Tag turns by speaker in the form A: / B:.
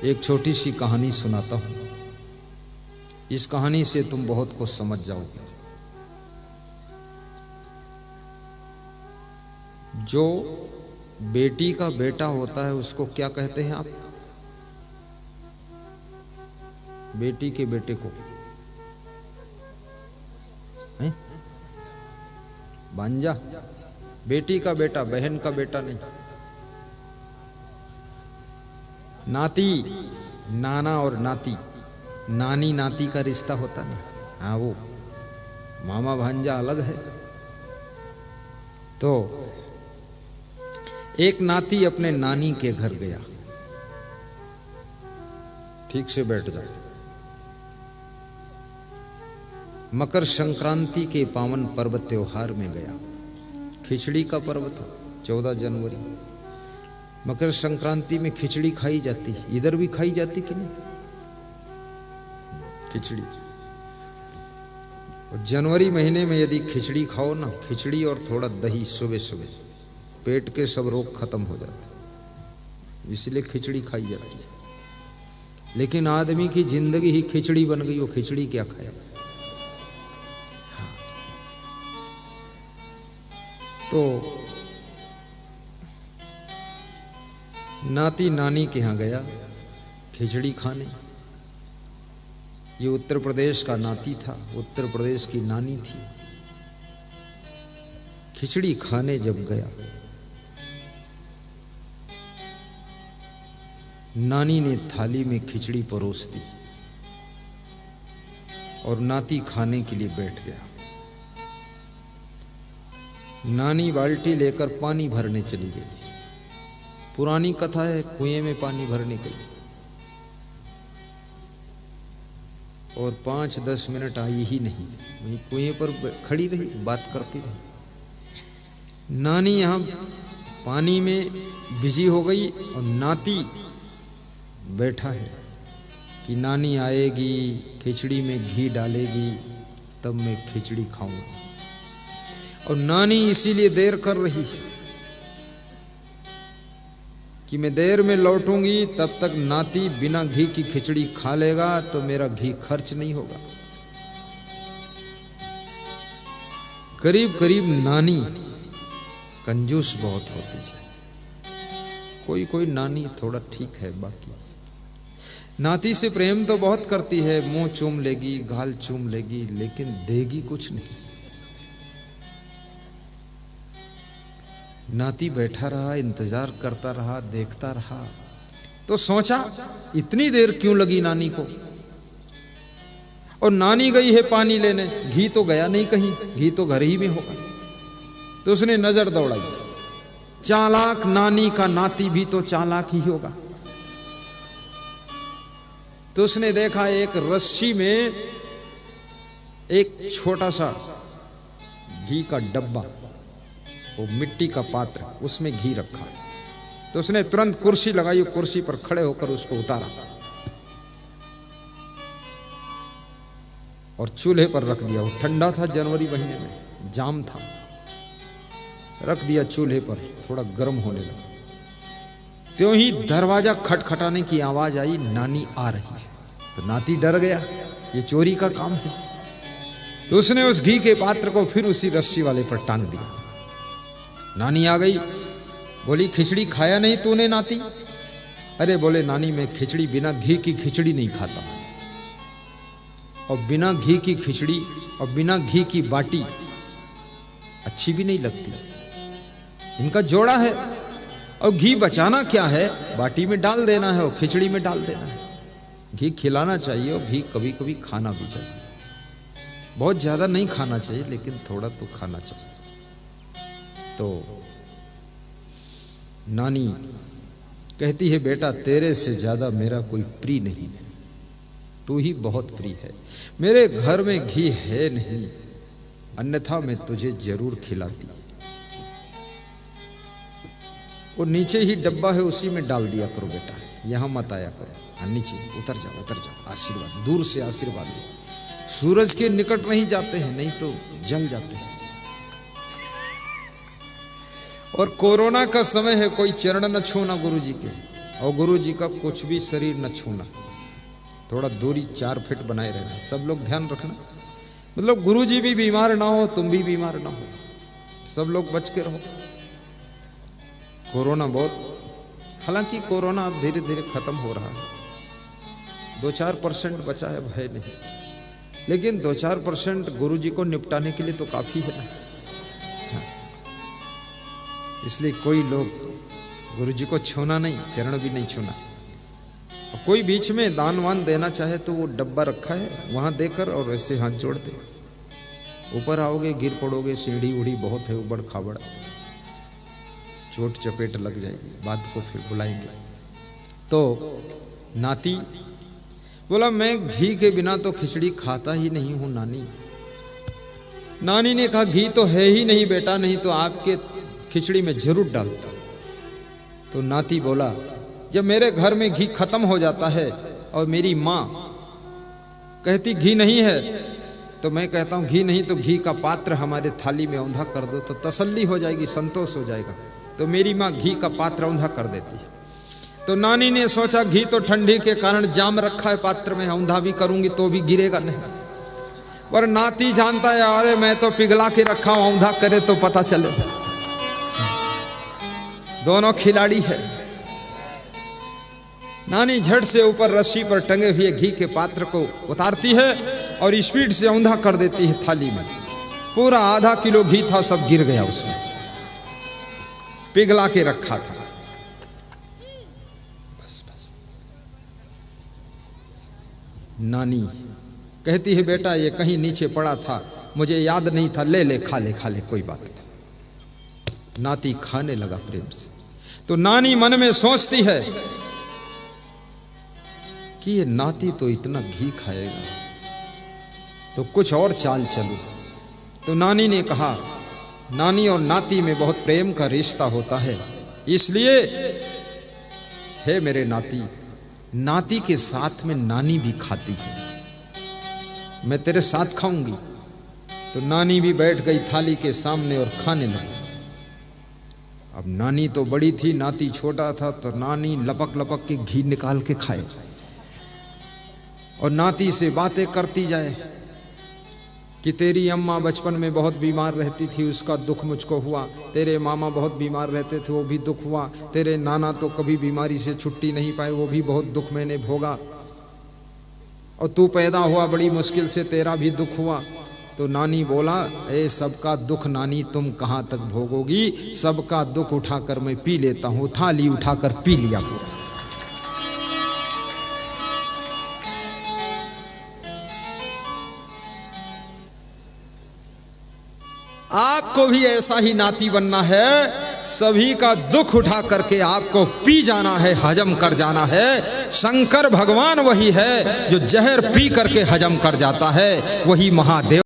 A: एक छोटी सी कहानी सुनाता हूं। इस कहानी से तुम बहुत कुछ समझ जाओगे। जो बेटी का बेटा होता है उसको क्या कहते हैं आप? बेटी के बेटे को हैं? भांजा। बेटी का बेटा, बहन का बेटा नहीं। नाती, नाना और नाती, नानी नाती का रिश्ता होता नहीं। हाँ, वो मामा भांजा अलग है। तो एक नाती अपने नानी के घर गया। ठीक से बैठ जाओ। मकर संक्रांति के पावन पर्व त्योहार में गया। खिचड़ी का पर्व था, 14 जनवरी। मकर संक्रांति में खिचड़ी खाई जाती, इधर भी खाई जाती कि नहीं खिचड़ी। और जनवरी महीने में यदि खिचड़ी खाओ ना, खिचड़ी और थोड़ा दही सुबह सुबह, पेट के सब रोग खत्म हो जाते, इसलिए खिचड़ी खाई जाती है। लेकिन आदमी की जिंदगी ही खिचड़ी बन गई, वो खिचड़ी क्या खाया। तो नाती नानी के यहाँ गया खिचड़ी खाने। ये उत्तर प्रदेश का नाती था, उत्तर प्रदेश की नानी थी। खिचड़ी खाने जब गया, नानी ने थाली में खिचड़ी परोस दी और नाती खाने के लिए बैठ गया। नानी बाल्टी लेकर पानी भरने चली गई। पुरानी कथा है, कुएं में पानी भरने के लिए। और 5-10 मिनट आई ही नहीं, वहीं कुएं पर खड़ी रही, बात करती रही। नानी यहां पानी में बिजी हो गई और नाती बैठा है कि नानी आएगी, खिचड़ी में घी डालेगी, तब मैं खिचड़ी खाऊंगा। और नानी इसीलिए देर कर रही है कि मैं देर में लौटूंगी, तब तक नाती बिना घी की खिचड़ी खा लेगा तो मेरा घी खर्च नहीं होगा। करीब करीब नानी कंजूस बहुत होती है। कोई कोई नानी थोड़ा ठीक है, बाकी नाती से प्रेम तो बहुत करती है, मुंह चूम लेगी, गाल चूम लेगी, लेकिन देगी कुछ नहीं। नाती बैठा रहा, इंतजार करता रहा, देखता रहा। तो सोचा इतनी देर क्यों लगी नानी को। और नानी गई है पानी लेने, घी तो गया नहीं कहीं, घी तो घर ही में होगा। तो उसने नजर दौड़ाई, चालाक नानी का नाती भी तो चालाक ही होगा। तो उसने देखा एक रस्सी में एक छोटा सा घी का डब्बा, वो मिट्टी का पात्र, उसमें घी रखा। तो उसने तुरंत कुर्सी लगाई, कुर्सी पर खड़े होकर उसको उतारा और चूल्हे पर रख दिया। वो ठंडा था, जनवरी महीने में जाम था, रख दिया चूल्हे पर, थोड़ा गर्म होने लगा। त्यों ही दरवाजा खटखटाने की आवाज आई, नानी आ रही है। तो नाती डर गया, ये चोरी का काम है। तो उसने उस घी के पात्र को फिर उसी रस्सी वाले पर टांग दिया। नानी आ गई, बोली खिचड़ी खाया नहीं तूने नाती? अरे बोले नानी, मैं खिचड़ी बिना घी की खिचड़ी नहीं खाता, और बिना घी की खिचड़ी और बिना घी की बाटी अच्छी भी नहीं लगती। इनका जोड़ा है, और घी बचाना क्या है, बाटी में डाल देना है और खिचड़ी में डाल देना है। घी खिलाना चाहिए और घी कभी कभी खाना भी चाहिए। बहुत ज्यादा नहीं खाना चाहिए, लेकिन थोड़ा तो खाना चाहिए। तो नानी कहती है, बेटा तेरे से ज्यादा मेरा कोई प्रिय नहीं है, तू ही बहुत प्रिय है। मेरे घर में घी है नहीं, अन्यथा मैं तुझे जरूर खिलाती। वो नीचे ही डब्बा है, उसी में डाल दिया करो बेटा, यहां मत आया करो। नीचे उतर जाओ, उतर जाओ, आशीर्वाद, दूर से आशीर्वाद लो। सूरज के निकट नहीं जाते हैं, नहीं तो जल जाते हैं। और कोरोना का समय है, कोई चरण न छूना गुरु जी के, और गुरु जी का कुछ भी शरीर न छूना, थोड़ा दूरी 4 फीट बनाए रहना, सब लोग ध्यान रखना। मतलब गुरु जी भी बीमार ना हो, तुम भी बीमार ना हो, सब लोग बच के रहो। कोरोना बहुत, हालांकि कोरोना अब धीरे धीरे खत्म हो रहा है, 2-4% बचा है, भय नहीं, लेकिन 2-4% गुरु जी को निपटाने के लिए तो काफी है ना। इसलिए कोई लोग गुरु जी को छूना नहीं, चरण भी नहीं छूना। कोई बीच में दान वान देना चाहे तो वो डब्बा रखा है, वहां देकर और ऐसे हाथ जोड़ दे। ऊपर आओगे गिर पड़ोगे, सीढ़ी उड़ी बहुत है, उबड़ खाबड़, चोट चपेट लग जाएगी, बाद को फिर बुलाएंगे। तो नाती बोला मैं घी के बिना तो खिचड़ी खाता ही नहीं हूं नानी। नानी ने कहा घी तो है ही नहीं बेटा, नहीं तो आपके खिचड़ी में जरूर डालता। तो नाती बोला जब मेरे घर में घी खत्म हो जाता है और मेरी माँ कहती घी नहीं है, तो मैं कहता हूँ घी नहीं तो घी का पात्र हमारे थाली में औंधा कर दो तो तसल्ली हो जाएगी, संतोष हो जाएगा। तो मेरी माँ घी का पात्र औंधा कर देती है। तो नानी ने सोचा घी तो ठंडी के कारण जाम रखा है पात्र में, औंधा भी करूंगी तो भी गिरेगा नहीं। पर नाती जानता है अरे मैं तो पिघला के रखा हूं, औंधा करे तो पता चले। दोनों खिलाड़ी है। नानी झट से ऊपर रस्सी पर टंगे हुए घी के पात्र को उतारती है और स्पीड से औंधा कर देती है थाली में। पूरा आधा किलो घी था, सब गिर गया उसमें, पिघला के रखा था। बस बस। नानी कहती है बेटा ये कहीं नीचे पड़ा था, मुझे याद नहीं था, ले ले खा ले खा ले, कोई बात नहीं। नाती खाने लगा प्रेम से। तो नानी मन में सोचती है कि ये नाती तो इतना घी खाएगा, तो कुछ और चाल चलूं। तो नानी ने कहा नानी और नाती में बहुत प्रेम का रिश्ता होता है, इसलिए हे मेरे नाती, नाती के साथ में नानी भी खाती है, मैं तेरे साथ खाऊंगी। तो नानी भी बैठ गई थाली के सामने और खाने लगी। अब नानी तो बड़ी थी, नाती छोटा था, तो नानी लपक लपक के घी निकाल के खाए और नाती से बातें करती जाए कि तेरी अम्मा बचपन में बहुत बीमार रहती थी, उसका दुख मुझको हुआ, तेरे मामा बहुत बीमार रहते थे, वो भी दुख हुआ, तेरे नाना तो कभी बीमारी से छुट्टी नहीं पाए, वो भी बहुत दुख मैंने भोगा, और तू पैदा हुआ बड़ी मुश्किल से, तेरा भी दुख हुआ। तो नानी बोला ए सबका दुख नानी तुम कहाँ तक भोगोगी, सबका दुख उठाकर मैं पी लेता हूँ। थाली उठाकर पी लिया पूरा। आपको भी ऐसा ही नाती बनना है, सभी का दुख उठा करके आपको पी जाना है, हजम कर जाना है। शंकर भगवान वही है जो जहर पी करके हजम कर जाता है, वही महादेव।